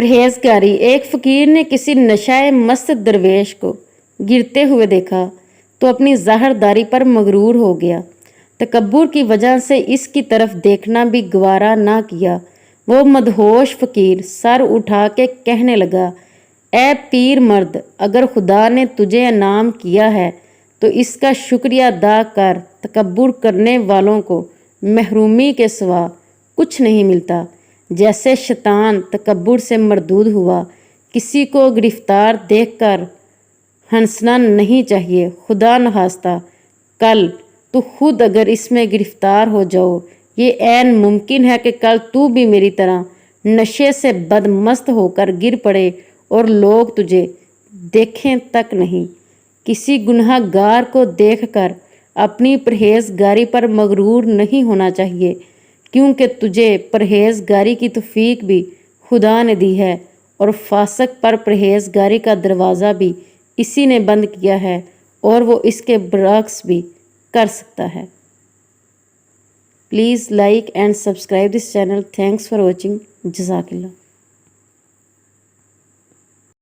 परहेजगारी। एक फकीर ने किसी नशाए मस्त दरवेश को गिरते हुए देखा तो अपनी ज़ाहिरदारी पर मगरूर हो गया। तकब्बुर की वजह से इसकी तरफ देखना भी गवारा ना किया। वो मदहोश फकीर सर उठा के कहने लगा, ए पीर मर्द, अगर खुदा ने तुझे इनाम किया है तो इसका शुक्रिया अदा कर। तकब्बुर करने वालों को महरूमी के सिवा कुछ नहीं मिलता। जैसे शैतान तकब्बुर से मरदूद हुआ, किसी को गिरफ्तार देखकर हंसना नहीं चाहिए। खुदा नखास्ता कल तो खुद अगर इसमें गिरफ्तार हो जाओ, ये ऐन मुमकिन है कि कल तू भी मेरी तरह नशे से बदमस्त होकर गिर पड़े और लोग तुझे देखें तक नहीं। किसी गुनहगार को देखकर अपनी परहेजगारी पर मगरूर नहीं होना चाहिए, क्योंकि तुझे परहेजगारी की तौफीक भी खुदा ने दी है और फासक पर परहेजगारी का दरवाज़ा भी इसी ने बंद किया है और वो इसके बरक्स भी कर सकता है। Please like and subscribe this channel. Thanks for watching. जज़ाकिल्लाह।